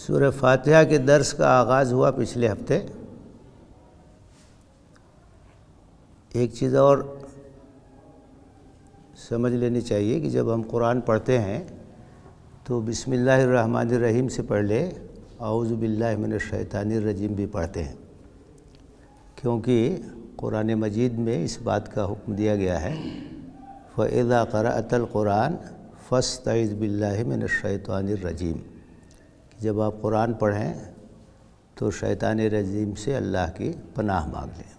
سورہ فاتحہ کے درس کا آغاز ہوا پچھلے ہفتے۔ ایک چیز اور سمجھ لینی چاہیے کہ جب ہم قرآن پڑھتے ہیں تو بسم اللہ الرحمن الرحیم سے پڑھ لے اعوذ باللہ من الشیطان الرجیم بھی پڑھتے ہیں، کیونکہ قرآن مجید میں اس بات کا حکم دیا گیا ہے فَإِذَا قَرَأْتَ الْقُرْآنَ فَاسْتَعِذْ بِاللَّهِ مِنَ الشَّيْطَانِ الرَّجِيمِ کہ جب آپ قرآن پڑھیں تو شیطان رجیم سے اللہ کی پناہ مانگ لیں۔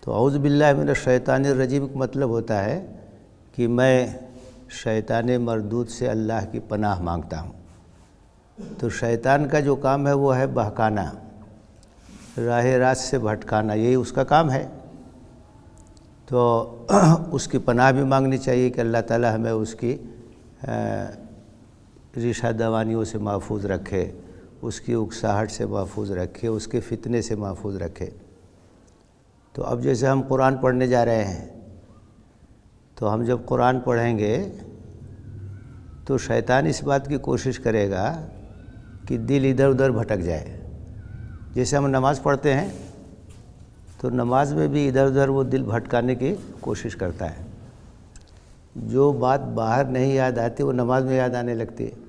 تو اعوذ باللہ من الشیطان الرجیم کا مطلب ہوتا ہے کہ میں شیطان مردود سے اللہ کی پناہ مانگتا ہوں۔ تو شیطان کا جو کام ہے وہ ہے بہکانا، راہ راست سے بھٹکانا، یہی اس کا کام ہے۔ تو اس کی پناہ بھی مانگنی چاہیے کہ اللہ تعالی ہمیں اس کی ریشہ دوانیوں سے محفوظ رکھے، اس کی اکساہٹ سے محفوظ رکھے، اس کے فتنے سے محفوظ رکھے۔ تو اب جیسے ہم قرآن پڑھنے جا رہے ہیں تو ہم جب قرآن پڑھیں گے تو شیطان اس بات کی کوشش کرے گا کہ دل ادھر ادھر بھٹک جائے۔ جیسے ہم نماز پڑھتے ہیں تو نماز میں بھی ادھر ادھر وہ دل بھٹکانے کی کوشش کرتا ہے۔ جو بات باہر نہیں یاد آتی وہ نماز میں یاد آنے لگتی ہے،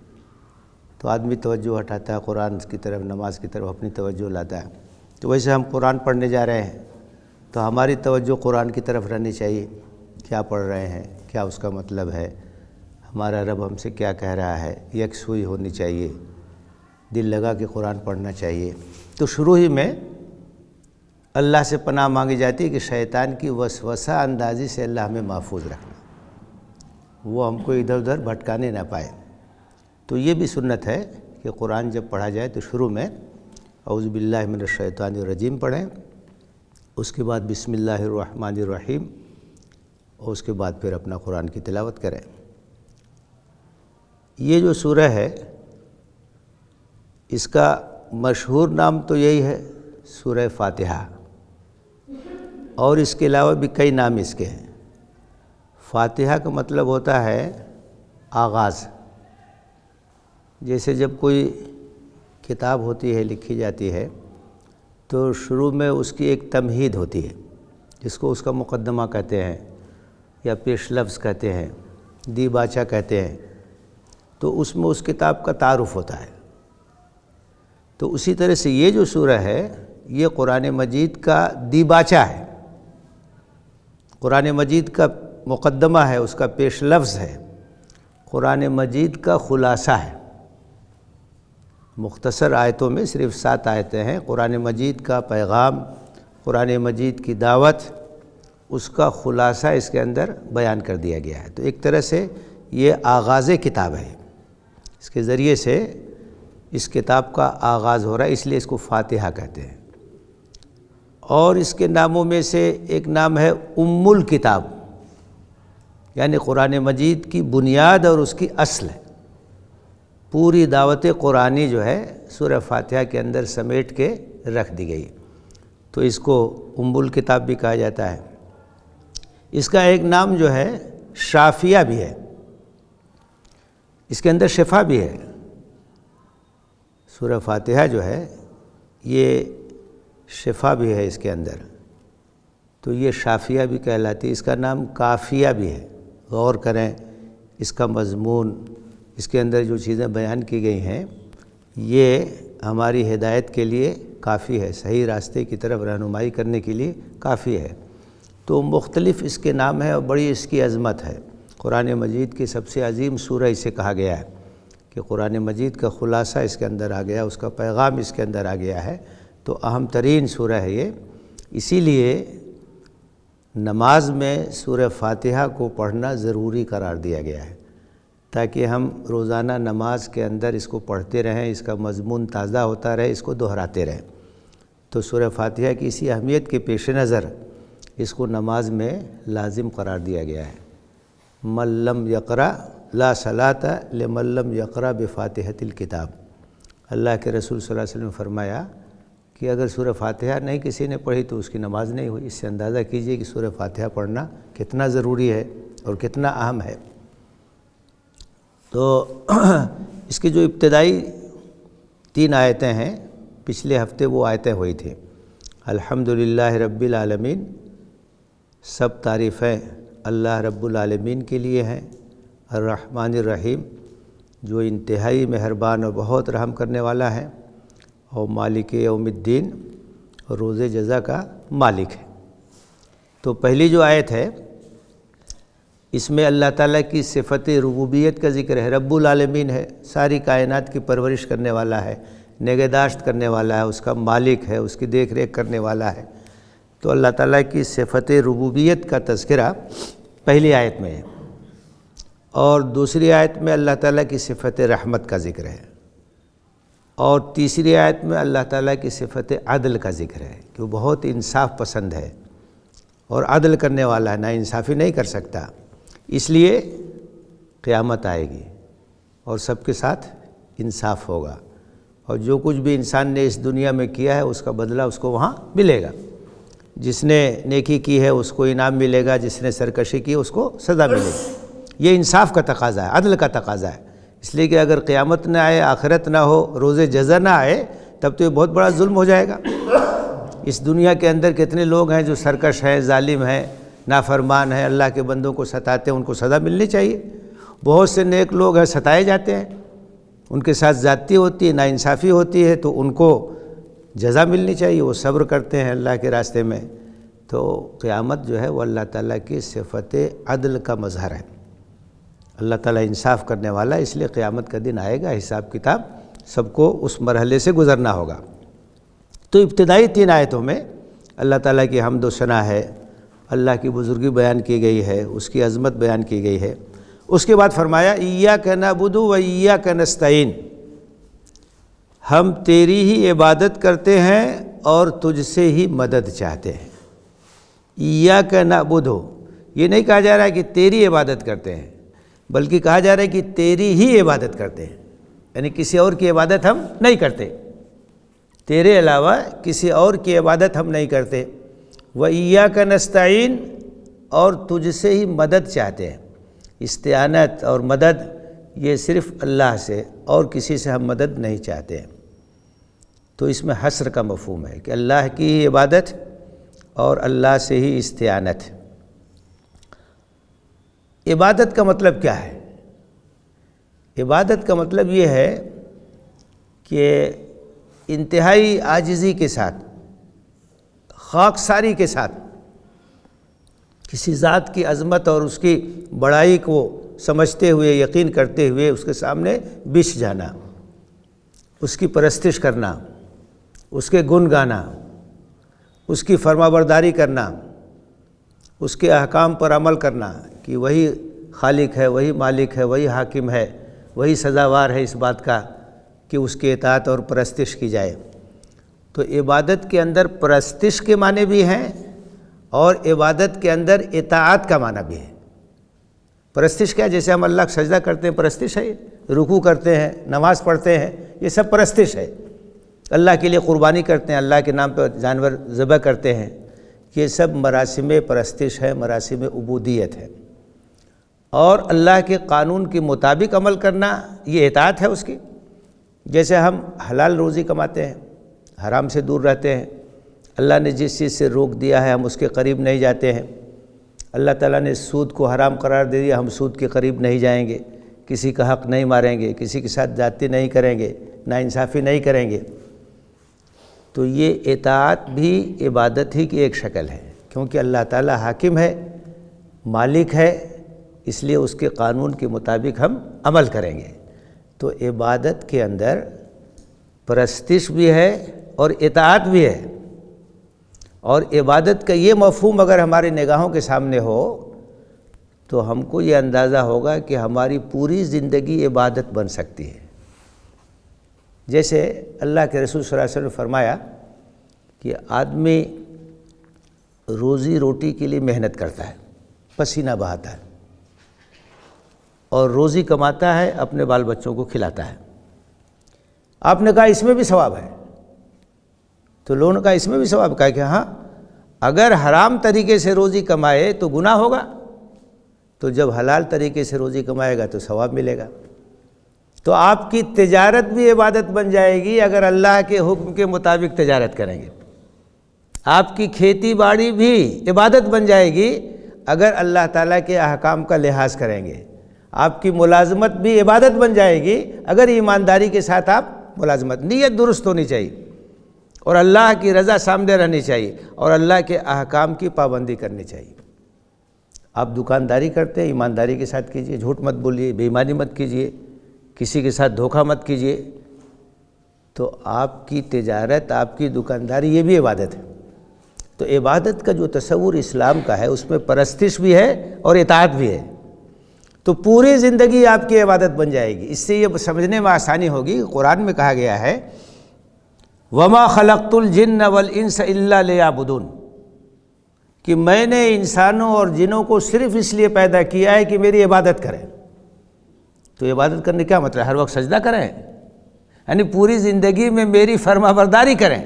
تو آدمی توجہ ہٹاتا ہے قرآن کی طرف، نماز کی طرف اپنی توجہ لاتا ہے۔ تو ویسے ہم قرآن پڑھنے جا رہے ہیں تو ہماری توجہ قرآن کی طرف رہنی چاہیے، کیا پڑھ رہے ہیں، کیا اس کا مطلب ہے، ہمارا رب ہم سے کیا کہہ رہا ہے، یکسوئی ہونی چاہیے، دل لگا کے قرآن پڑھنا چاہیے۔ تو شروع ہی میں اللہ سے پناہ مانگی جاتی ہے کہ شیطان کی وسوسہ اندازی سے اللہ ہمیں محفوظ رکھنا، وہ ہم کو ادھر ادھر بھٹکانے نہ پائے۔ تو یہ بھی سنت ہے کہ قرآن جب پڑھا جائے تو شروع میں اعوذ باللہ من الشیطان الرجیم پڑھیں، اس کے بعد بسم اللہ الرحمن الرحیم، اور اس کے بعد پھر اپنا قرآن کی تلاوت کریں۔ یہ جو سورہ ہے اس کا مشہور نام تو یہی ہے سورہ فاتحہ، اور اس کے علاوہ بھی کئی نام اس کے ہیں۔ فاتحہ کا مطلب ہوتا ہے آغاز۔ جیسے جب کوئی کتاب ہوتی ہے، لکھی جاتی ہے، تو شروع میں اس کی ایک تمہید ہوتی ہے جس کو اس کا مقدمہ کہتے ہیں یا پیش لفظ کہتے ہیں، دیباچہ کہتے ہیں۔ تو اس میں اس کتاب کا تعارف ہوتا ہے۔ تو اسی طرح سے یہ جو سورہ ہے یہ قرآن مجید کا دیباچہ ہے، قرآن مجید کا مقدمہ ہے، اس کا پیش لفظ ہے، قرآن مجید کا خلاصہ ہے۔ مختصر آیتوں میں صرف 7 آیتیں ہیں، قرآن مجید کا پیغام، قرآن مجید کی دعوت، اس کا خلاصہ اس کے اندر بیان کر دیا گیا ہے۔ تو ایک طرح سے یہ آغاز کتاب ہے، اس کے ذریعے سے اس کتاب کا آغاز ہو رہا ہے، اس لیے اس کو فاتحہ کہتے ہیں۔ اور اس کے ناموں میں سے ایک نام ہے ام الکتاب، یعنی قرآن مجید کی بنیاد اور اس کی اصل ہے۔ پوری دعوت قرآنی جو ہے سورہ فاتحہ کے اندر سمیٹ کے رکھ دی گئی، تو اس کو ام الکتاب بھی کہا جاتا ہے۔ اس کا ایک نام جو ہے شافیہ بھی ہے، اس کے اندر شفا بھی ہے۔ سورہ فاتحہ جو ہے یہ شفا بھی ہے اس کے اندر، تو یہ شافیہ بھی کہلاتی ہے۔ اس کا نام کافیہ بھی ہے۔ غور کریں اس کا مضمون، اس کے اندر جو چیزیں بیان کی گئی ہیں یہ ہماری ہدایت کے لیے کافی ہے، صحیح راستے کی طرف رہنمائی کرنے کے لیے کافی ہے۔ تو مختلف اس کے نام ہیں اور بڑی اس کی عظمت ہے۔ قرآن مجید کی سب سے عظیم سورہ اسے کہا گیا ہے کہ قرآن مجید کا خلاصہ اس کے اندر آ گیا، اس کا پیغام اس کے اندر آ گیا ہے، تو اہم ترین سورہ ہے یہ۔ اسی لیے نماز میں سورہ فاتحہ کو پڑھنا ضروری قرار دیا گیا ہے، تاکہ ہم روزانہ نماز کے اندر اس کو پڑھتے رہیں، اس کا مضمون تازہ ہوتا رہے، اس کو دہراتے رہیں۔ تو سورہ فاتحہ کی اسی اہمیت کے پیش نظر اس کو نماز میں لازم قرار دیا گیا ہے۔ من لم یقرأ لا صلاۃ لمن لم یقرأ بفاتحۃ الکتاب۔ اللہ کے رسول صلی اللہ علیہ وسلم نے فرمایا کہ اگر سورہ فاتحہ نہیں کسی نے پڑھی تو اس کی نماز نہیں ہوئی۔ اس سے اندازہ کیجئے کہ سورہ فاتحہ پڑھنا کتنا ضروری ہے اور کتنا اہم ہے۔ تو اس کی جو ابتدائی 3 آیتیں ہیں، پچھلے ہفتے وہ آیتیں ہوئی تھیں۔ الحمدللہ رب العالمین، سب تعریفیں اللہ رب العالمین کے لیے ہیں۔ الرحمن الرحیم، جو انتہائی مہربان اور بہت رحم کرنے والا ہے، اور مالک یوم الدین، روز جزا کا مالک ہے۔ تو پہلی جو آیت ہے اس میں اللہ تعالیٰ کی صفت ربوبیت کا ذکر ہے۔ رب العالمین ہے، ساری کائنات کی پرورش کرنے والا ہے، نگہداشت کرنے والا ہے، اس کا مالک ہے، اس کی دیکھ ریکھ کرنے والا ہے۔ تو اللہ تعالیٰ کی صفت ربوبیت کا تذکرہ پہلی آیت میں ہے، اور دوسری آیت میں اللہ تعالیٰ کی صفت رحمت کا ذکر ہے، اور تیسری آیت میں اللہ تعالیٰ کی صفت عدل کا ذکر ہے کہ وہ بہت انصاف پسند ہے اور عدل کرنے والا ہے، نا انصافی نہیں کر سکتا۔ اس لیے قیامت آئے گی اور سب کے ساتھ انصاف ہوگا، اور جو کچھ بھی انسان نے اس دنیا میں کیا ہے اس کا بدلہ اس کو وہاں ملے گا۔ جس نے نیکی کی ہے اس کو انعام ملے گا، جس نے سرکشی کی اس کو سزا ملے گی۔ یہ انصاف کا تقاضا ہے، عدل کا تقاضا ہے۔ اس لیے کہ اگر قیامت نہ آئے، آخرت نہ ہو، روز جزا نہ آئے، تب تو یہ بہت بڑا ظلم ہو جائے گا۔ اس دنیا کے اندر کتنے لوگ ہیں جو سرکش ہیں، ظالم ہیں، نافرمان ہیں، اللہ کے بندوں کو ستاتے ہیں، ان کو سزا ملنی چاہیے۔ بہت سے نیک لوگ ہیں ستائے جاتے ہیں، ان کے ساتھ زیادتی ہوتی ہے، ناانصافی ہوتی ہے، تو ان کو جزا ملنی چاہیے، وہ صبر کرتے ہیں اللہ کے راستے میں۔ تو قیامت جو ہے وہ اللہ تعالیٰ کی صفت عدل کا مظہر ہے۔ اللہ تعالیٰ انصاف کرنے والا ہے، اس لیے قیامت کا دن آئے گا، حساب کتاب سب کو اس مرحلے سے گزرنا ہوگا۔ تو ابتدائی 3 آیتوں میں اللہ تعالیٰ کی حمد و ثنا ہے، اللہ کی بزرگی بیان کی گئی ہے، اس کی عظمت بیان کی گئی ہے۔ اس کے بعد فرمایا ایاک نعبد و ایاک نستعین، ہم تیری ہی عبادت کرتے ہیں اور تجھ سے ہی مدد چاہتے ہیں۔ ایاک نعبد، یہ نہیں کہا جا رہا ہے کہ تیری عبادت کرتے ہیں، بلکہ کہا جا رہا ہے کہ تیری ہی عبادت کرتے ہیں، یعنی کسی اور کی عبادت ہم نہیں کرتے، تیرے علاوہ کسی اور کی عبادت ہم نہیں کرتے۔ وَإِيَّاكَ نَسْتَعِينُ، اور تجھ سے ہی مدد چاہتے ہیں۔ استعانت اور مدد یہ صرف اللہ سے، اور کسی سے ہم مدد نہیں چاہتے ہیں۔ تو اس میں حصر کا مفہوم ہے کہ اللہ کی ہی عبادت اور اللہ سے ہی استعانت۔ عبادت کا مطلب کیا ہے؟ عبادت کا مطلب یہ ہے کہ انتہائی عاجزی کے ساتھ، خاکساری کے ساتھ، کسی ذات کی عظمت اور اس کی بڑائی کو سمجھتے ہوئے، یقین کرتے ہوئے اس کے سامنے بچھ جانا، اس کی پرستش کرنا، اس کے گن گانا، اس کی فرمانبرداری کرنا، اس کے احکام پر عمل کرنا کہ وہی خالق ہے، وہی مالک ہے، وہی حاکم ہے، وہی سزاوار ہے اس بات کا کہ اس کی اطاعت اور پرستش کی جائے۔ تو عبادت کے اندر پرستش کے معنی بھی ہیں اور عبادت کے اندر اطاعت کا معنی بھی ہے۔ پرستش کیا؟ جیسے ہم اللہ کا سجدہ کرتے ہیں، پرستش ہے، رکوع کرتے ہیں، نماز پڑھتے ہیں، یہ سب پرستش ہے۔ اللہ کے لیے قربانی کرتے ہیں، اللہ کے نام پہ جانور ذبح کرتے ہیں، یہ سب مراسم پرستش ہے، مراسم عبودیت ہے۔ اور اللہ کے قانون کے مطابق عمل کرنا یہ اطاعت ہے اس کی۔ جیسے ہم حلال روزی کماتے ہیں، حرام سے دور رہتے ہیں، اللہ نے جس چیز سے روک دیا ہے ہم اس کے قریب نہیں جاتے ہیں، اللہ تعالیٰ نے سود کو حرام قرار دے دیا، ہم سود کے قریب نہیں جائیں گے، کسی کا حق نہیں ماریں گے، کسی کے ساتھ زیادتی نہیں کریں گے، ناانصافی نہیں کریں گے۔ تو یہ اطاعت بھی عبادت ہی کی ایک شکل ہے، کیونکہ اللہ تعالیٰ حاکم ہے، مالک ہے، اس لیے اس کے قانون کے مطابق ہم عمل کریں گے۔ تو عبادت کے اندر پرستش بھی ہے اور اطاعت بھی ہے۔ اور عبادت کا یہ مفہوم اگر ہماری نگاہوں کے سامنے ہو تو ہم کو یہ اندازہ ہوگا کہ ہماری پوری زندگی عبادت بن سکتی ہے۔ جیسے اللہ کے رسول صلی اللہ علیہ وسلم نے فرمایا کہ آدمی روزی روٹی کے لیے محنت کرتا ہے، پسینہ بہاتا ہے، اور روزی کماتا ہے، اپنے بال بچوں کو کھلاتا ہے۔ آپ نے کہا اس میں بھی ثواب ہے، تو لوگوں نے کہا اس میں بھی ثواب، کہا کہ ہاں اگر حرام طریقے سے روزی کمائے تو گناہ ہوگا، تو جب حلال طریقے سے روزی کمائے گا تو ثواب ملے گا۔ تو آپ کی تجارت بھی عبادت بن جائے گی اگر اللہ کے حکم کے مطابق تجارت کریں گے. آپ کی کھیتی باڑی بھی عبادت بن جائے گی اگر اللہ تعالیٰ کے احکام کا لحاظ کریں گے. آپ کی ملازمت بھی عبادت بن جائے گی اگر ایمانداری کے ساتھ آپ ملازمت، نیت درست ہونی چاہیے اور اللہ کی رضا سامنے رہنی چاہیے اور اللہ کے احکام کی پابندی کرنی چاہیے. آپ دکانداری کرتے ہیں ایمانداری کے ساتھ کیجئے، جھوٹ مت بولیے، بے ایمانی مت کیجئے، کسی کے ساتھ دھوکہ مت کیجئے. تو آپ کی تجارت، آپ کی دکانداری یہ بھی عبادت ہے. تو عبادت کا جو تصور اسلام کا ہے اس میں پرستش بھی ہے اور اطاعت بھی ہے. تو پوری زندگی آپ کی عبادت بن جائے گی. اس سے یہ سمجھنے میں آسانی ہوگی. قرآن میں کہا گیا ہے وَمَا خَلَقْتُ الْجِنَّ وَالْإِنسَ إِلَّا لِيَعْبُدُونَ، کہ میں نے انسانوں اور جنوں کو صرف اس لیے پیدا کیا ہے کہ میری عبادت کریں. تو عبادت کرنے کیا مطلب؟ ہر وقت سجدہ کریں، یعنی پوری زندگی میں میری فرما برداری کریں.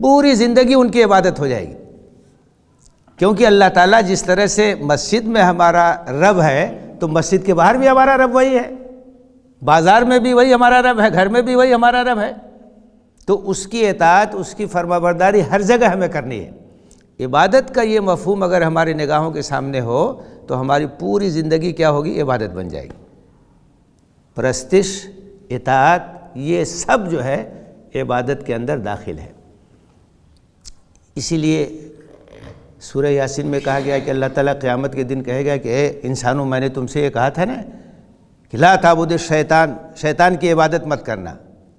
پوری زندگی ان کی عبادت ہو جائے گی. کیونکہ اللہ تعالیٰ جس طرح سے مسجد میں ہمارا رب ہے تو مسجد کے باہر بھی ہمارا رب وہی ہے، بازار میں بھی وہی ہمارا رب ہے، گھر میں بھی وہی ہمارا رب ہے. تو اس کی اطاعت، اس کی فرما برداری ہر جگہ ہمیں کرنی ہے. عبادت کا یہ مفہوم اگر ہماری نگاہوں کے سامنے ہو تو ہماری پوری زندگی کیا ہوگی؟ عبادت بن جائے گی. پرستش، اطاعت، یہ سب جو ہے عبادت کے اندر داخل ہے. اسی لیے سورہ یاسین میں کہا گیا کہ اللہ تعالیٰ قیامت کے دن کہے گا کہ اے انسانوں، میں نے تم سے یہ کہا تھا نا کہ لا تعبد الشیطان، شیطان کی عبادت مت کرنا،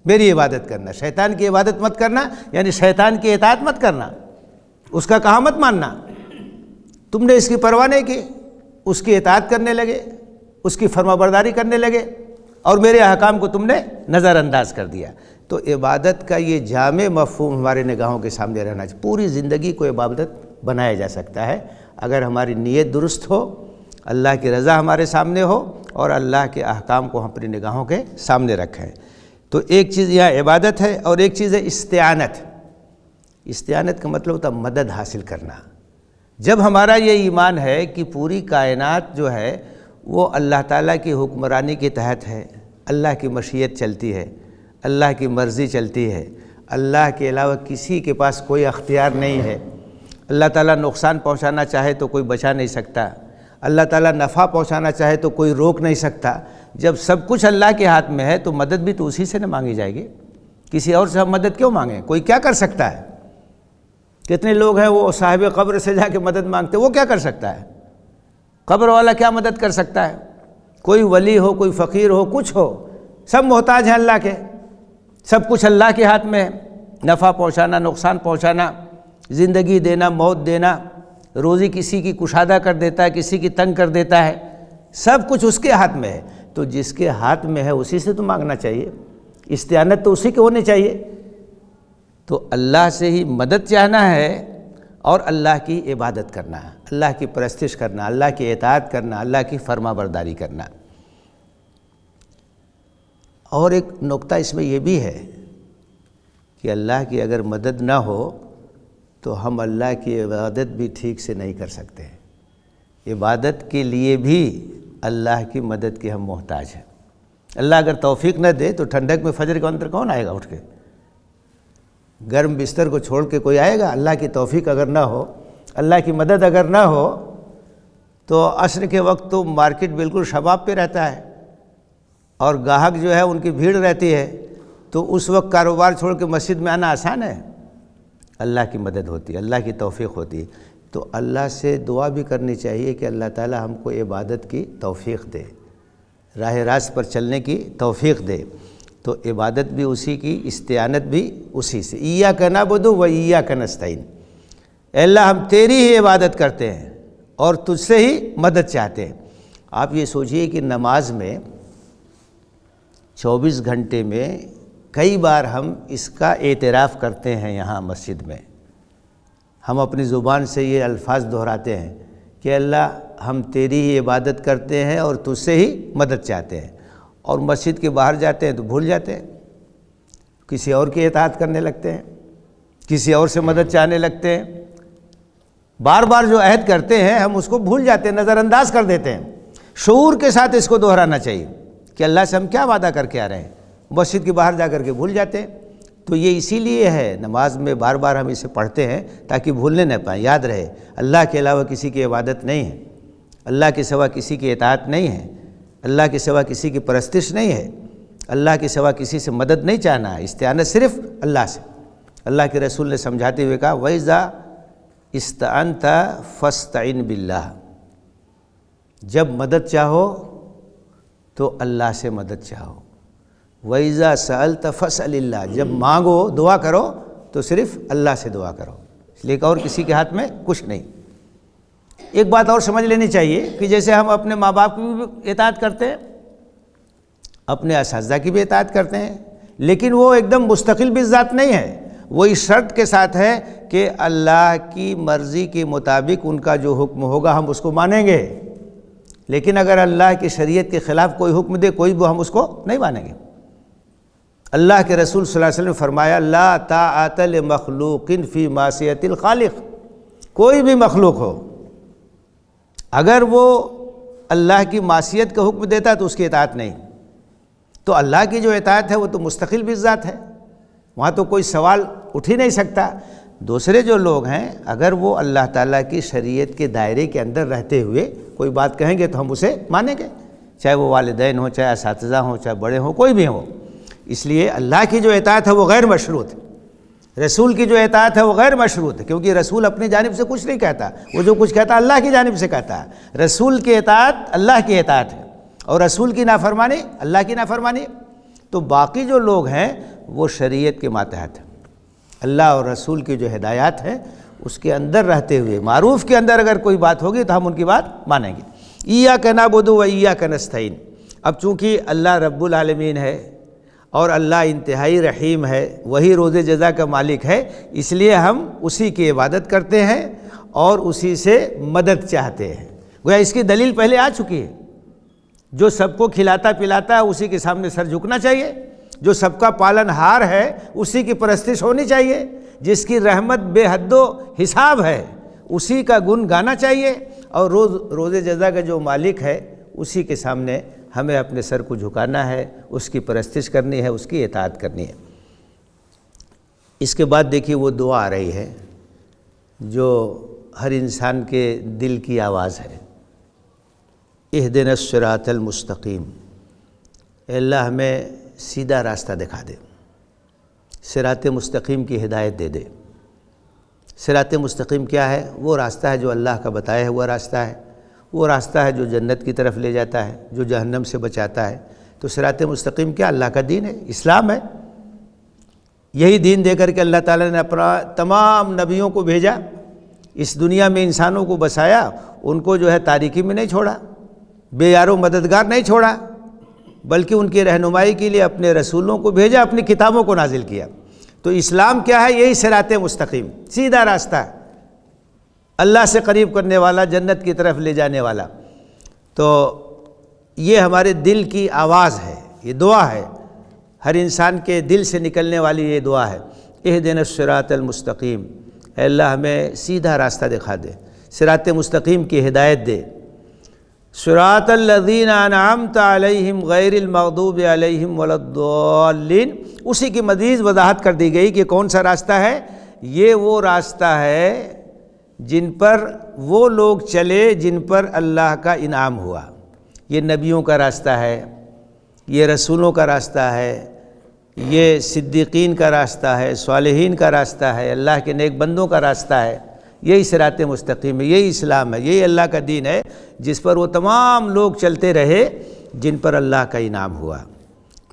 میری عبادت کرنا. شیطان کی عبادت مت کرنا یعنی شیطان کی اطاعت مت کرنا، اس کا کہا مت ماننا. تم نے اس کی پرواہ نہیں کی، اس کی اطاعت کرنے لگے، اس کی فرما برداری کرنے لگے اور میرے احکام کو تم نے نظر انداز کر دیا. تو عبادت کا یہ جامع مفہوم ہمارے نگاہوں کے سامنے رہنا چاہیے. پوری زندگی کو عبادت بنایا جا سکتا ہے اگر ہماری نیت درست ہو، اللہ کی رضا ہمارے سامنے ہو اور اللہ کے احکام کو ہم اپنی نگاہوں کے سامنے رکھیں. تو ایک چیز یہاں عبادت ہے اور ایک چیز ہے استعانت. استعانت کا مطلب ہوتا ہے مدد حاصل کرنا. جب ہمارا یہ ایمان ہے کہ پوری کائنات جو ہے وہ اللہ تعالیٰ کی حکمرانی کے تحت ہے، اللہ کی مشیت چلتی ہے، اللہ کی مرضی چلتی ہے، اللہ کے علاوہ کسی کے پاس کوئی اختیار نہیں ہے. اللہ تعالیٰ نقصان پہنچانا چاہے تو کوئی بچا نہیں سکتا، اللہ تعالیٰ نفع پہنچانا چاہے تو کوئی روک نہیں سکتا. جب سب کچھ اللہ کے ہاتھ میں ہے تو مدد بھی تو اسی سے نہ مانگی جائے گی. کسی اور سے ہم مدد کیوں مانگیں؟ کوئی کیا کر سکتا ہے؟ کتنے لوگ ہیں وہ صاحب قبر سے جا کے مدد مانگتے، وہ کیا کر سکتا ہے؟ قبر والا کیا مدد کر سکتا ہے؟ کوئی ولی ہو، کوئی فقیر ہو، کچھ ہو، سب محتاج ہیں اللہ کے. سب کچھ اللہ کے ہاتھ میں ہے. نفع پہنچانا، نقصان پہنچانا، زندگی دینا، موت دینا، روزی کسی کی کشادہ کر دیتا ہے، کسی کی تنگ کر دیتا ہے، سب کچھ اس کے ہاتھ میں ہے. تو جس کے ہاتھ میں ہے اسی سے تو مانگنا چاہیے. استعانت تو اسی کی ہونی چاہیے. تو اللہ سے ہی مدد چاہنا ہے اور اللہ کی عبادت کرنا ہے، اللہ کی پرستش کرنا، اللہ کی اطاعت کرنا، اللہ کی فرما برداری کرنا. اور ایک نقطہ اس میں یہ بھی ہے کہ اللہ کی اگر مدد نہ ہو تو ہم اللہ کی عبادت بھی ٹھیک سے نہیں کر سکتے. عبادت کے لیے بھی اللہ کی مدد کے ہم محتاج ہیں. اللہ اگر توفیق نہ دے تو ٹھنڈک میں فجر کے اندر کون آئے گا اٹھ کے؟ گرم بستر کو چھوڑ کے کوئی آئے گا؟ اللہ کی توفیق اگر نہ ہو، اللہ کی مدد اگر نہ ہو تو عصر کے وقت تو مارکیٹ بالکل شباب پہ رہتا ہے اور گاہک جو ہے ان کی بھیڑ رہتی ہے. تو اس وقت کاروبار چھوڑ کے مسجد میں آنا آسان ہے؟ اللہ کی مدد ہوتی ہے، اللہ کی توفیق ہوتی ہے. تو اللہ سے دعا بھی کرنی چاہیے کہ اللہ تعالی ہم کو عبادت کی توفیق دے، راہ راست پر چلنے کی توفیق دے. تو عبادت بھی اسی کی، استعانت بھی اسی سے. ایاک نعبد و ایاک نستعین. اے اللہ ہم تیری ہی عبادت کرتے ہیں اور تجھ سے ہی مدد چاہتے ہیں. آپ یہ سوچئے کہ نماز میں 24 گھنٹے میں کئی بار ہم اس کا اعتراف کرتے ہیں. یہاں مسجد میں ہم اپنی زبان سے یہ الفاظ دہراتے ہیں کہ اللہ ہم تیری ہی عبادت کرتے ہیں اور تجھ سے ہی مدد چاہتے ہیں. اور مسجد کے باہر جاتے ہیں تو بھول جاتے ہیں، کسی اور کی اطاعت کرنے لگتے ہیں، کسی اور سے مدد چاہنے لگتے ہیں. بار بار جو عہد کرتے ہیں ہم اس کو بھول جاتے ہیں، نظر انداز کر دیتے ہیں. شعور کے ساتھ اس کو دہرانا چاہیے کہ اللہ سے ہم کیا وعدہ کر کے آ رہے ہیں، مسجد کے باہر جا کر کے بھول جاتے ہیں۔ تو یہ اسی لیے ہے نماز میں بار بار ہم اسے پڑھتے ہیں تاکہ بھولنے نہ پائیں، یاد رہے اللہ کے علاوہ کسی کی عبادت نہیں ہے، اللہ کے سوا کسی کی اطاعت نہیں ہے، اللہ کے سوا کسی کی پرستش نہیں ہے، اللہ کے سوا کسی سے مدد نہیں چاہنا ہے، استعانت صرف اللہ سے۔ اللہ کے رسول نے سمجھاتے ہوئے کہا وَإِذَا اسْتَعَنْتَ فَاسْتَعِنْ بِاللَّهِ، جب مدد چاہو تو اللہ سے مدد چاہو۔ وَإِذَا سَأَلْتَ فَاسْأَلِ اللَّهِ، جب مانگو دعا کرو تو صرف اللہ سے دعا کرو، اس لیے کہ اور کسی کے ہاتھ میں کچھ نہیں۔ ایک بات اور سمجھ لینی چاہیے کہ جیسے ہم اپنے ماں باپ کی بھی اطاعت کرتے ہیں، اپنے اساتذہ کی بھی اطاعت کرتے ہیں، لیکن وہ ایک دم مستقل بھی ذات نہیں ہے، وہ اس شرط کے ساتھ ہے کہ اللہ کی مرضی کے مطابق ان کا جو حکم ہوگا ہم اس کو مانیں گے، لیکن اگر اللہ کی شریعت کے خلاف کوئی حکم دے کوئی بھی ہم اس کو نہیں مانیں گے۔ اللہ کے رسول صلی اللہ علیہ وسلم نے فرمایا لا طاعت لمخلوق فی معصیت الخالق، کوئی بھی مخلوق ہو اگر وہ اللہ کی معصیت کا حکم دیتا ہے تو اس کی اطاعت نہیں، تو اللہ کی جو اطاعت ہے وہ تو مستقل بھی ذات ہے، وہاں تو کوئی سوال اٹھ ہی نہیں سکتا۔ دوسرے جو لوگ ہیں اگر وہ اللہ تعالیٰ کی شریعت کے دائرے کے اندر رہتے ہوئے کوئی بات کہیں گے تو ہم اسے مانیں گے، چاہے وہ والدین ہوں، چاہے اساتذہ ہوں، چاہے بڑے ہوں، کوئی بھی ہوں۔ اس لیے اللہ کی جو اطاعت ہے وہ غیر مشروط ہے، رسول کی جو اطاعت ہے وہ غیر مشروط ہے، کیونکہ رسول اپنی جانب سے کچھ نہیں کہتا، وہ جو کچھ کہتا ہے اللہ کی جانب سے کہتا ہے۔ رسول کی اطاعت اللہ کی اطاعت ہے اور رسول کی نافرمانی اللہ کی نافرمانی۔ تو باقی جو لوگ ہیں وہ شریعت کے ماتحت ہیں، اللہ اور رسول کی جو ہدایات ہیں اس کے اندر رہتے ہوئے معروف کے اندر اگر کوئی بات ہوگی تو ہم ان کی بات مانیں گے۔ ایاک نعبد و ایاک نستعین، اب چونکہ اللہ رب العالمین ہے اور اللہ انتہائی رحیم ہے، وہی روز جزا کا مالک ہے، اس لیے ہم اسی کی عبادت کرتے ہیں اور اسی سے مدد چاہتے ہیں۔ گویا اس کی دلیل پہلے آ چکی ہے، جو سب کو کھلاتا پلاتا ہے اسی کے سامنے سر جھکنا چاہیے، جو سب کا پالن ہار ہے اسی کی پرستش ہونی چاہیے، جس کی رحمت بے حد و حساب ہے اسی کا گن گانا چاہیے، اور روز جزا کا جو مالک ہے اسی کے سامنے ہمیں اپنے سر کو جھکانا ہے، اس کی پرستش کرنی ہے، اس کی اطاعت کرنی ہے۔ اس کے بعد دیکھیے وہ دعا آ رہی ہے جو ہر انسان کے دل کی آواز ہے، اہدنا الصراط المستقیم، اے اللہ ہمیں سیدھا راستہ دکھا دے، صراط مستقیم کی ہدایت دے دے۔ صراط مستقیم کیا ہے؟ وہ راستہ ہے جو اللہ کا بتایا ہوا راستہ ہے، وہ راستہ ہے جو جنت کی طرف لے جاتا ہے، جو جہنم سے بچاتا ہے۔ تو صراط مستقیم کیا؟ اللہ کا دین ہے، اسلام ہے۔ یہی دین دے کر کے اللہ تعالیٰ نے اپنا تمام نبیوں کو بھیجا، اس دنیا میں انسانوں کو بسایا، ان کو جو ہے تاریکی میں نہیں چھوڑا، بے یار و مددگار نہیں چھوڑا، بلکہ ان کی رہنمائی کے لیے اپنے رسولوں کو بھیجا، اپنی کتابوں کو نازل کیا۔ تو اسلام کیا ہے؟ یہی صراط مستقیم، سیدھا راستہ ہے، اللہ سے قریب کرنے والا، جنت کی طرف لے جانے والا۔ تو یہ ہمارے دل کی آواز ہے، یہ دعا ہے، ہر انسان کے دل سے نکلنے والی یہ دعا ہے، اہدنا الصراط المستقیم، اے اللہ ہمیں سیدھا راستہ دکھا دے، صراط مستقیم کی ہدایت دے۔ صراط الذین انعمت علیہم غیر المغضوب علیہم ولا الضالین، اسی کی مزید وضاحت کر دی گئی کہ کون سا راستہ ہے؟ یہ وہ راستہ ہے جن پر وہ لوگ چلے جن پر اللہ کا انعام ہوا، یہ نبیوں کا راستہ ہے، یہ رسولوں کا راستہ ہے، یہ صدیقین کا راستہ ہے، صالحین کا راستہ ہے، اللہ کے نیک بندوں کا راستہ ہے۔ یہی صراط مستقیم ہے، یہی اسلام ہے، یہی اللہ کا دین ہے جس پر وہ تمام لوگ چلتے رہے جن پر اللہ کا انعام ہوا،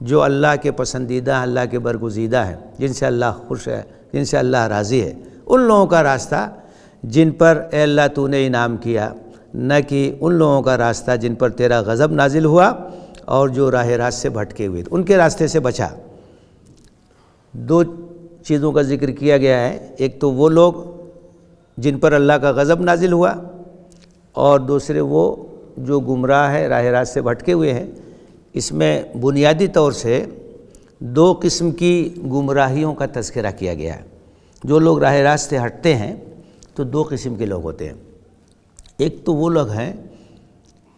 جو اللہ کے پسندیدہ، اللہ کے برگزیدہ ہیں، جن سے اللہ خوش ہے، جن سے اللہ راضی ہے، ان لوگوں کا راستہ جن پر اے اللہ تو نے انعام کیا، نہ کہ ان لوگوں کا راستہ جن پر تیرا غضب نازل ہوا اور جو راہ راست سے بھٹکے ہوئے، ان کے راستے سے بچا۔ دو چیزوں کا ذکر کیا گیا ہے، ایک تو وہ لوگ جن پر اللہ کا غضب نازل ہوا، اور دوسرے وہ جو گمراہ ہے، راہ راست سے بھٹکے ہوئے ہیں۔ اس میں بنیادی طور سے دو قسم کی گمراہیوں کا تذکرہ کیا گیا ہے۔ جو لوگ راہ راست سے ہٹتے ہیں تو دو قسم کے لوگ ہوتے ہیں، ایک تو وہ لوگ ہیں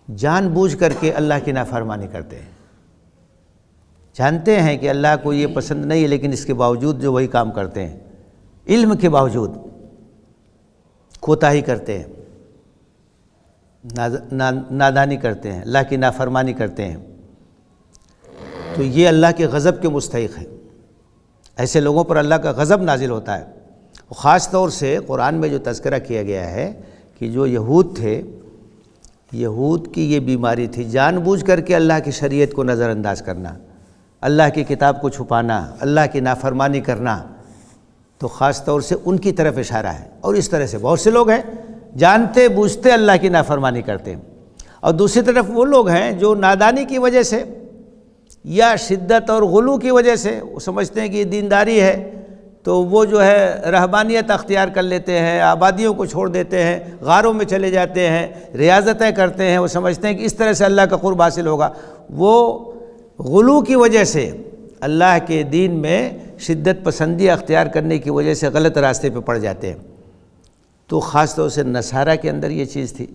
جان بوجھ کر کے اللہ کی نافرمانی کرتے ہیں، جانتے ہیں کہ اللہ کو یہ پسند نہیں ہے، لیکن اس کے باوجود جو وہی کام کرتے ہیں، علم کے باوجود کوتاہی کرتے ہیں، نادانی کرتے ہیں، اللہ کی نافرمانی کرتے ہیں، تو یہ اللہ کے غضب کے مستحق ہے۔ ایسے لوگوں پر اللہ کا غضب نازل ہوتا ہے۔ خاص طور سے قرآن میں جو تذکرہ کیا گیا ہے کہ جو یہود تھے، یہود کی یہ بیماری تھی، جان بوجھ کر کے اللہ کی شریعت کو نظر انداز کرنا، اللہ کی کتاب کو چھپانا، اللہ کی نافرمانی کرنا، تو خاص طور سے ان کی طرف اشارہ ہے۔ اور اس طرح سے بہت سے لوگ ہیں جانتے بوجھتے اللہ کی نافرمانی کرتے ہیں، اور دوسری طرف وہ لوگ ہیں جو نادانی کی وجہ سے یا شدت اور غلو کی وجہ سے وہ سمجھتے ہیں کہ یہ دینداری ہے، تو وہ جو ہے رہبانیت اختیار کر لیتے ہیں، آبادیوں کو چھوڑ دیتے ہیں، غاروں میں چلے جاتے ہیں، ریاضتیں کرتے ہیں، وہ سمجھتے ہیں کہ اس طرح سے اللہ کا قرب حاصل ہوگا۔ وہ غلو کی وجہ سے اللہ کے دین میں شدت پسندی اختیار کرنے کی وجہ سے غلط راستے پہ پڑ جاتے ہیں۔ تو خاص طور سے نصارہ کے اندر یہ چیز تھی۔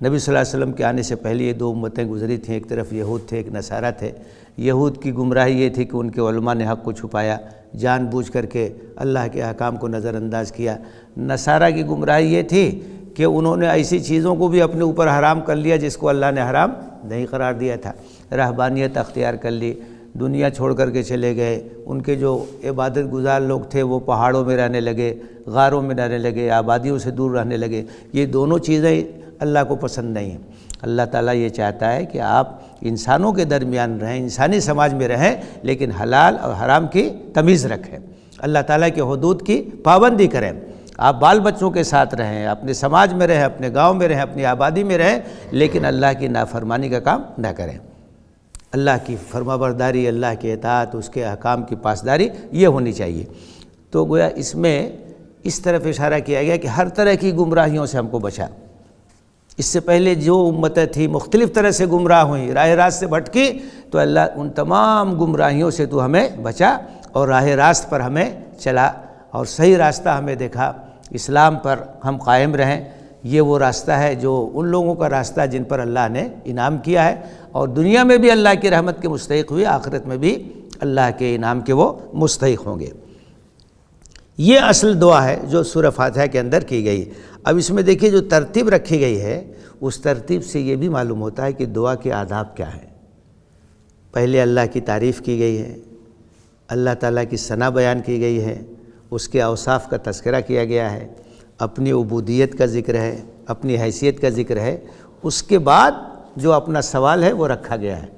نبی صلی اللہ علیہ وسلم کے آنے سے پہلے یہ دو امتیں گزری تھیں، ایک طرف یہود تھے، ایک نصارہ تھے۔ یہود کی گمراہی یہ تھی کہ ان کے علماء نے حق کو چھپایا، جان بوجھ کر کے اللہ کے احکام کو نظر انداز کیا۔ نصارہ کی گمراہی یہ تھی کہ انہوں نے ایسی چیزوں کو بھی اپنے اوپر حرام کر لیا جس کو اللہ نے حرام نہیں قرار دیا تھا، رہبانیت اختیار کر لی، دنیا چھوڑ کر کے چلے گئے۔ ان کے جو عبادت گزار لوگ تھے وہ پہاڑوں میں رہنے لگے، غاروں میں رہنے لگے، آبادیوں سے دور رہنے لگے۔ یہ دونوں چیزیں اللہ کو پسند نہیں ہیں۔ اللہ تعالیٰ یہ چاہتا ہے کہ آپ انسانوں کے درمیان رہیں، انسانی سماج میں رہیں، لیکن حلال اور حرام کی تمیز رکھیں، اللہ تعالیٰ کے حدود کی پابندی کریں۔ آپ بال بچوں کے ساتھ رہیں، اپنے سماج میں رہیں، اپنے گاؤں میں رہیں، اپنی آبادی میں رہیں، لیکن اللہ کی نافرمانی کا کام نہ کریں۔ اللہ کی فرما برداری، اللہ کی اطاعت، اس کے احکام کی پاسداری یہ ہونی چاہیے۔ تو گویا اس میں اس طرف اشارہ کیا گیا کہ ہر طرح کی گمراہیوں سے ہم کو بچا۔ اس سے پہلے جو امتیں تھیں مختلف طرح سے گمراہ ہوئیں، راہ راست سے بھٹکی، تو اللہ ان تمام گمراہیوں سے تو ہمیں بچا اور راہ راست پر ہمیں چلا اور صحیح راستہ ہمیں دکھا، اسلام پر ہم قائم رہیں۔ یہ وہ راستہ ہے جو ان لوگوں کا راستہ ہے جن پر اللہ نے انعام کیا ہے، اور دنیا میں بھی اللہ کی رحمت کے مستحق ہوئے، آخرت میں بھی اللہ کے انعام کے وہ مستحق ہوں گے۔ یہ اصل دعا ہے جو سورہ فاتحہ کے اندر کی گئی۔ اب اس میں دیکھیے جو ترتیب رکھی گئی ہے، اس ترتیب سے یہ بھی معلوم ہوتا ہے کہ دعا کے آداب کیا ہیں۔ پہلے اللہ کی تعریف کی گئی ہے، اللہ تعالیٰ کی ثنا بیان کی گئی ہے، اس کے اوصاف کا تذکرہ کیا گیا ہے، اپنی عبودیت کا ذکر ہے، اپنی حیثیت کا ذکر ہے، اس کے بعد جو اپنا سوال ہے وہ رکھا گیا ہے،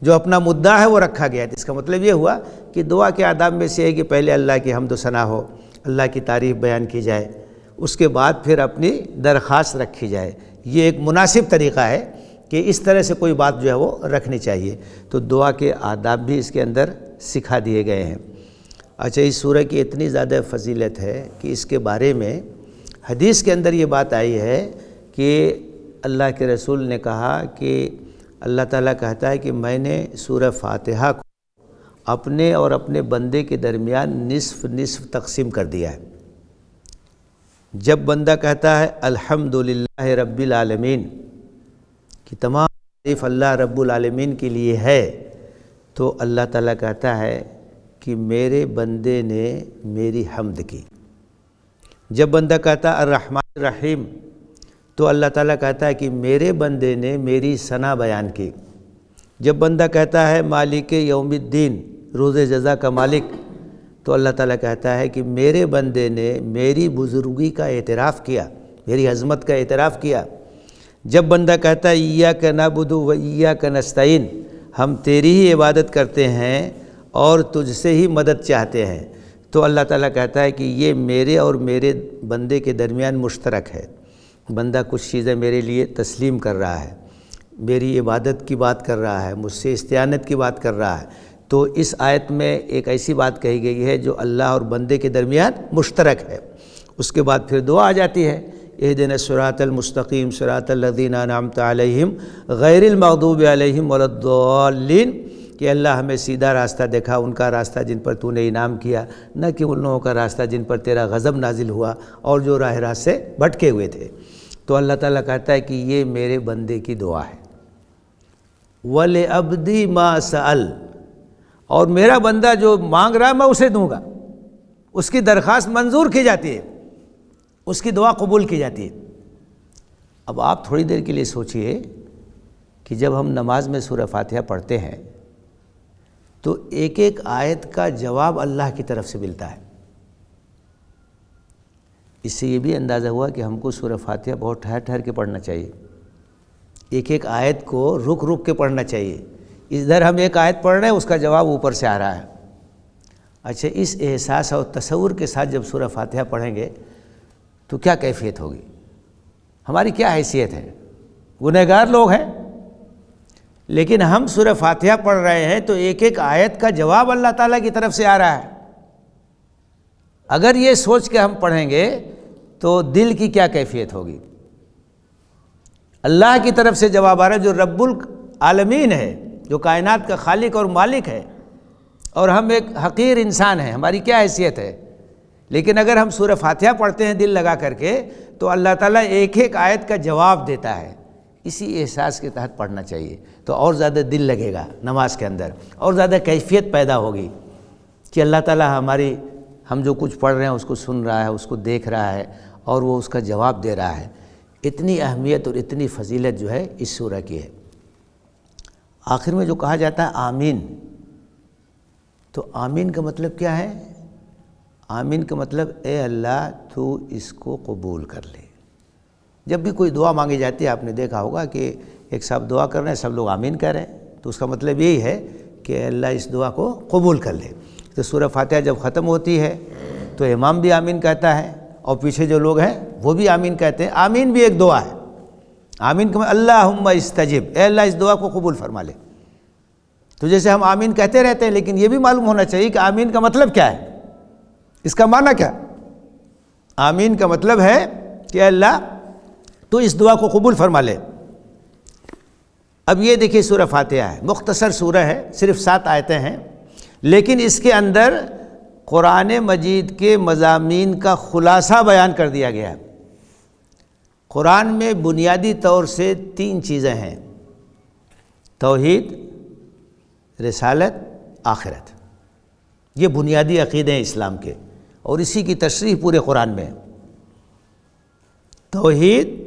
جو اپنا مدعا ہے وہ رکھا گیا ہے۔ اس کا مطلب یہ ہوا کہ دعا کے آداب میں سے ہے کہ پہلے اللہ کی حمد و ثنا ہو، اللہ کی تعریف بیان کی جائے، اس کے بعد پھر اپنی درخواست رکھی جائے۔ یہ ایک مناسب طریقہ ہے کہ اس طرح سے کوئی بات جو ہے وہ رکھنی چاہیے۔ تو دعا کے آداب بھی اس کے اندر سکھا دیے گئے ہیں۔ اچھا، اس سورہ کی اتنی زیادہ فضیلت ہے کہ اس کے بارے میں حدیث کے اندر یہ بات آئی ہے کہ اللہ کے رسول نے کہا کہ اللہ تعالیٰ کہتا ہے کہ میں نے سورہ فاتحہ کو اپنے اور اپنے بندے کے درمیان نصف نصف تقسیم کر دیا ہے۔ جب بندہ کہتا ہے الحمدللہ رب العالمین، کہ تمام تعریف اللہ رب العالمین کے لیے ہے، تو اللہ تعالیٰ کہتا ہے کہ میرے بندے نے میری حمد کی۔ جب بندہ کہتا ہے الرحمن الرحیم، تو اللہ تعالیٰ کہتا ہے کہ میرے بندے نے میری ثنا بیان کی۔ جب بندہ کہتا ہے مالک یوم الدین، روز جزا کا مالک، تو اللہ تعالیٰ کہتا ہے کہ میرے بندے نے میری بزرگی کا اعتراف کیا، میری عظمت کا اعتراف کیا۔ جب بندہ کہتا ہے ایاک نعبد و ایاک نستعین، ہم تیری ہی عبادت کرتے ہیں اور تجھ سے ہی مدد چاہتے ہیں، تو اللہ تعالیٰ کہتا ہے کہ یہ میرے اور میرے بندے کے درمیان مشترک ہے۔ بندہ کچھ چیزیں میرے لیے تسلیم کر رہا ہے، میری عبادت کی بات کر رہا ہے، مجھ سے استعانت کی بات کر رہا ہے، تو اس آیت میں ایک ایسی بات کہی گئی ہے جو اللہ اور بندے کے درمیان مشترک ہے۔ اس کے بعد پھر دعا آ جاتی ہے، اہدنا الصراط المستقیم صراط الذین انعمت علیہم غیر المغضوب علیہم ولا الضالین، کہ اللہ ہمیں سیدھا راستہ دکھا، ان کا راستہ جن پر تو نے انعام کیا، نہ کہ ان لوگوں کا راستہ جن پر تیرا غضب نازل ہوا اور جو راہ راست سے بھٹکے ہوئے تھے۔ تو اللہ تعالیٰ کہتا ہے کہ یہ میرے بندے کی دعا ہے۔ وَلِعَبْدِي مَا سَأَلَ، اور میرا بندہ جو مانگ رہا ہے میں اسے دوں گا، اس کی درخواست منظور کی جاتی ہے، اس کی دعا قبول کی جاتی ہے۔ اب آپ تھوڑی دیر کے لیے سوچئے کہ جب ہم نماز میں سورہ فاتحہ پڑھتے ہیں تو ایک ایک آیت کا جواب اللہ کی طرف سے ملتا ہے۔ اس سے یہ بھی اندازہ ہوا کہ ہم کو سورہ فاتحہ بہت ٹھہر ٹھہر کے پڑھنا چاہیے، ایک ایک آیت کو رک رک کے پڑھنا چاہیے۔ ادھر ہم ایک آیت پڑھ رہے ہیں، اس کا جواب اوپر سے آ رہا ہے۔ اچھا، اس احساس اور تصور کے ساتھ جب سورہ فاتحہ پڑھیں گے تو کیا کیفیت ہوگی؟ ہماری کیا حیثیت ہے؟ گنہگار لوگ ہیں، لیکن ہم سورہ فاتحہ پڑھ رہے ہیں تو ایک ایک آیت کا جواب اللہ تعالیٰ کی طرف سے آ رہا ہے۔ اگر یہ سوچ کے ہم پڑھیں گے تو دل کی کیا کیفیت ہوگی؟ اللہ کی طرف سے جواب آ رہا ہے، جو رب العالمین ہے، جو کائنات کا خالق اور مالک ہے، اور ہم ایک حقیر انسان ہیں، ہماری کیا حیثیت ہے؟ لیکن اگر ہم سورہ فاتحہ پڑھتے ہیں دل لگا کر کے تو اللہ تعالیٰ ایک ایک آیت کا جواب دیتا ہے۔ اسی احساس کے تحت پڑھنا چاہیے تو اور زیادہ دل لگے گا نماز کے اندر، اور زیادہ کیفیت پیدا ہوگی کہ اللہ تعالیٰ ہم جو کچھ پڑھ رہے ہیں اس کو سن رہا ہے، اس کو دیکھ رہا ہے، اور وہ اس کا جواب دے رہا ہے۔ اتنی اہمیت اور اتنی فضیلت جو ہے اس سورہ کی ہے۔ آخر میں جو کہا جاتا ہے آمین، تو آمین کا مطلب کیا ہے؟ آمین کا مطلب اے اللہ تو اس کو قبول کر لے۔ جب بھی کوئی دعا مانگی جاتی ہے، آپ نے دیکھا ہوگا کہ ایک صاحب دعا کر رہے ہیں، سب لوگ آمین کہہ رہے ہیں، تو اس کا مطلب یہی ہے کہ اے اللہ اس دعا کو قبول کر لے۔ تو سورہ فاتحہ جب ختم ہوتی ہے تو امام بھی آمین کہتا ہے، اور پیچھے جو لوگ ہیں وہ بھی آمین کہتے ہیں۔ آمین بھی ایک دعا ہے۔ آمین کہ اللہم استجب، اے اللہ اس دعا کو قبول فرما لے۔ تو جیسے ہم آمین کہتے رہتے ہیں، لیکن یہ بھی معلوم ہونا چاہیے کہ آمین کا مطلب کیا ہے، اس کا معنی کیا؟ آمین کا مطلب ہے کہ اے اللہ تو اس دعا کو قبول فرما لے۔ اب یہ دیکھیے سورہ فاتحہ ہے، مختصر سورہ ہے، صرف 7 آیتیں ہیں، لیکن اس کے اندر قرآن مجید کے مضامین کا خلاصہ بیان کر دیا گیا ہے۔ قرآن میں بنیادی طور سے 3 چیزیں ہیں: توحید، رسالت، آخرت۔ یہ بنیادی عقیدے ہیں اسلام کے، اور اسی کی تشریح پورے قرآن میں ہے۔ توحید،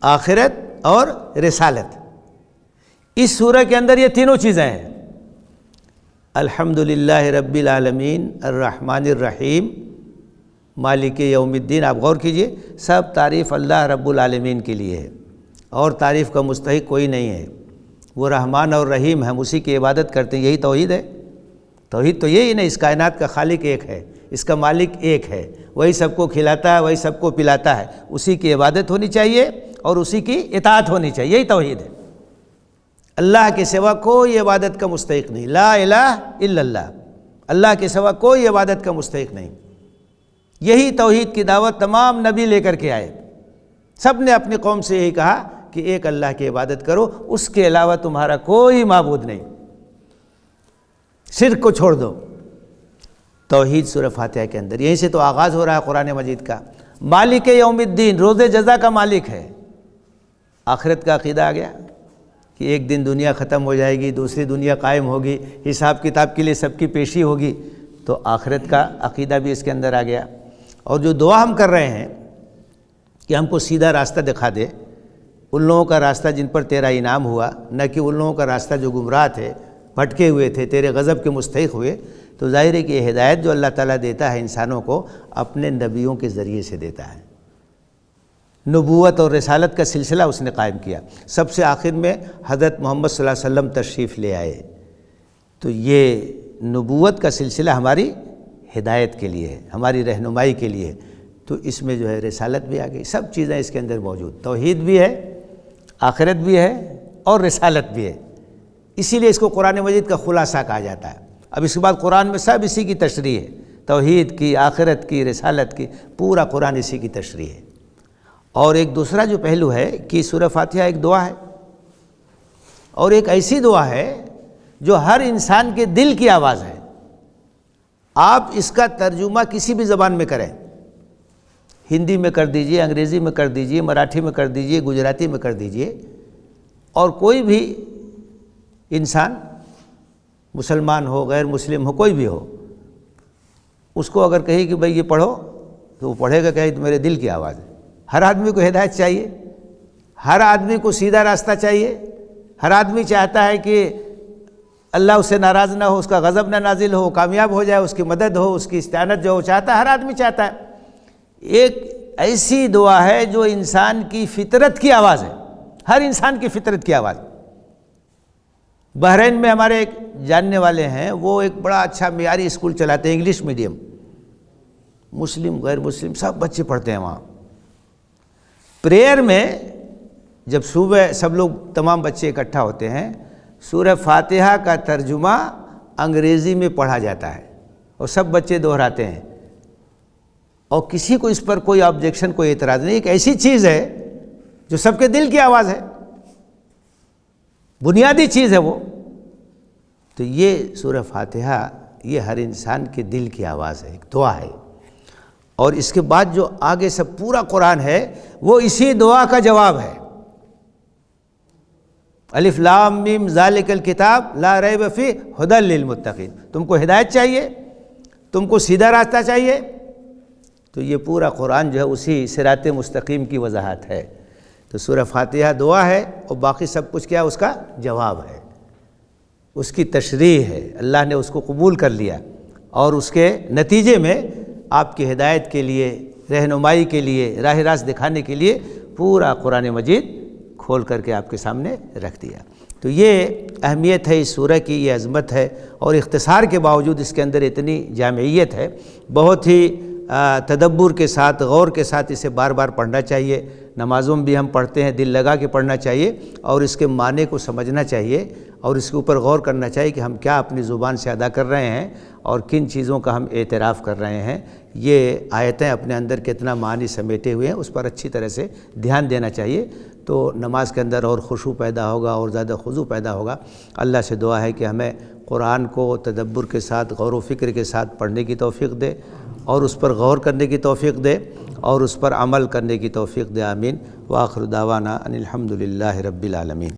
آخرت اور رسالت۔ اس سورہ کے اندر یہ تینوں چیزیں ہیں۔ الحمدللہ رب العالمین، الرحمن الرحیم، مالک یوم الدین۔ آپ غور کیجئے، سب تعریف اللہ رب العالمین کے لیے ہے، اور تعریف کا مستحق کوئی نہیں ہے۔ وہ رحمان اور رحیم، ہم اسی کی عبادت کرتے ہیں، یہی توحید ہے۔ توحید تو یہی نہیں، اس کائنات کا خالق ایک ہے، اس کا مالک ایک ہے، وہی سب کو کھلاتا ہے، وہی سب کو پلاتا ہے، اسی کی عبادت ہونی چاہیے اور اسی کی اطاعت ہونی چاہیے، یہی توحید ہے۔ اللہ کے سوا کوئی عبادت کا مستحق نہیں، لا الہ الا اللہ، اللہ کے سوا کوئی عبادت کا مستحق نہیں۔ یہی توحید کی دعوت تمام نبی لے کر کے آئے، سب نے اپنی قوم سے یہی کہا کہ ایک اللہ کی عبادت کرو، اس کے علاوہ تمہارا کوئی معبود نہیں، شرک کو چھوڑ دو۔ توحید سورہ فاتحہ کے اندر، یہیں سے تو آغاز ہو رہا ہے قرآن مجید کا۔ مالک یوم الدین، روز جزا کا مالک ہے۔ آخرت کا عقیدہ آ گیا کہ ایک دن دنیا ختم ہو جائے گی، دوسری دنیا قائم ہوگی، حساب کتاب کے لیے سب کی پیشی ہوگی، تو آخرت کا عقیدہ بھی اس کے اندر آ گیا۔ اور جو دعا ہم کر رہے ہیں کہ ہم کو سیدھا راستہ دکھا دے، ان لوگوں کا راستہ جن پر تیرا انعام ہوا، نہ کہ ان لوگوں کا راستہ جو گمراہ تھے، بھٹکے ہوئے تھے، تیرے غضب کے مستحق ہوئے، تو ظاہر ہے کہ یہ ہدایت جو اللہ تعالیٰ دیتا ہے انسانوں کو، اپنے نبیوں کے ذریعے سے دیتا ہے۔ نبوت اور رسالت کا سلسلہ اس نے قائم کیا۔ سب سے آخر میں حضرت محمد صلی اللہ علیہ وسلم تشریف لے آئے، تو یہ نبوت کا سلسلہ ہماری ہدایت کے لیے ہے، ہماری رہنمائی کے لیے ہے۔ تو اس میں جو ہے رسالت بھی آ گئی، سب چیزیں اس کے اندر موجود، توحید بھی ہے، آخرت بھی ہے اور رسالت بھی ہے۔ اسی لیے اس کو قرآن مجید کا خلاصہ کہا جاتا ہے۔ اب اس کے بعد قرآن میں سب اسی کی تشریح ہے، توحید کی، آخرت کی، رسالت کی، پورا قرآن اسی کی تشریح ہے۔ اور ایک دوسرا جو پہلو ہے کہ سورہ فاتحہ ایک دعا ہے، اور ایک ایسی دعا ہے جو ہر انسان کے دل کی آواز ہے۔ آپ اس کا ترجمہ کسی بھی زبان میں کریں، ہندی میں کر دیجئے، انگریزی میں کر دیجئے، مراٹھی میں کر دیجئے، گجراتی میں کر دیجئے، اور کوئی بھی انسان مسلمان ہو غیر مسلم ہو کوئی بھی ہو، اس کو اگر کہے کہ بھئی یہ پڑھو تو وہ پڑھے گا، کہے تو میرے دل کی آواز ہے۔ ہر آدمی کو ہدایت چاہیے، ہر آدمی کو سیدھا راستہ چاہیے، ہر آدمی چاہتا ہے کہ اللہ اس سے ناراض نہ ہو، اس کا غضب نہ نازل ہو، کامیاب ہو جائے، اس کی مدد ہو، اس کی استعانت جو وہ چاہتا ہے، ہر آدمی چاہتا ہے۔ ایک ایسی دعا ہے جو انسان کی فطرت کی آواز ہے، ہر انسان کی فطرت کی آواز۔ بحرین میں ہمارے ایک جاننے والے ہیں، وہ ایک بڑا اچھا معیاری اسکول چلاتے ہیں، انگلش میڈیم، مسلم غیر مسلم سب بچے پڑھتے ہیں وہاں۔ پریئر میں جب صبح سب لوگ تمام بچے اکٹھا ہوتے ہیں، سورہ فاتحہ کا ترجمہ انگریزی میں پڑھا جاتا ہے اور سب بچے دہراتے ہیں، اور کسی کو اس پر کوئی آبجیکشن، کوئی اعتراض نہیں۔ ایک ایسی چیز ہے جو سب کے دل کی آواز ہے، بنیادی چیز ہے وہ۔ تو یہ سورہ فاتحہ یہ ہر انسان کے دل کی آواز ہے، ایک دعا ہے، اور اس کے بعد جو آگے سب پورا قرآن ہے وہ اسی دعا کا جواب ہے۔ الف لام میم ذالک الکتاب لا ریب فیہ ھدی للمتقین۔ تم کو ہدایت چاہیے، تم کو سیدھا راستہ چاہیے، تو یہ پورا قرآن جو ہے اسی صراط مستقیم کی وضاحت ہے۔ تو سورہ فاتحہ دعا ہے اور باقی سب کچھ کیا اس کا جواب ہے، اس کی تشریح ہے۔ اللہ نے اس کو قبول کر لیا اور اس کے نتیجے میں آپ کی ہدایت کے لیے، رہنمائی کے لیے، راہ راست دکھانے کے لیے پورا قرآن مجید کھول کر کے آپ کے سامنے رکھ دیا۔ تو یہ اہمیت ہے اس سورہ کی، یہ عظمت ہے، اور اختصار کے باوجود اس کے اندر اتنی جامعیت ہے۔ بہت ہی تدبر کے ساتھ، غور کے ساتھ اسے بار بار پڑھنا چاہیے۔ نمازوں میں بھی ہم پڑھتے ہیں، دل لگا کے پڑھنا چاہیے اور اس کے معنی کو سمجھنا چاہیے اور اس کے اوپر غور کرنا چاہیے کہ ہم کیا اپنی زبان سے ادا کر رہے ہیں اور کن چیزوں کا ہم اعتراف کر رہے ہیں۔ یہ آیتیں اپنے اندر کتنا معنی سمیٹے ہوئے ہیں اس پر اچھی طرح سے دھیان دینا چاہیے، تو نماز کے اندر اور خشوع پیدا ہوگا اور زیادہ خضوع پیدا ہوگا۔ اللہ سے دعا ہے کہ ہمیں قرآن کو تدبر کے ساتھ، غور و فکر کے ساتھ پڑھنے کی توفیق دے اور اس پر غور کرنے کی توفیق دے اور اس پر عمل کرنے کی توفیق دے، آمین۔ وآخر دعوانا ان الحمد للہ رب العالمین۔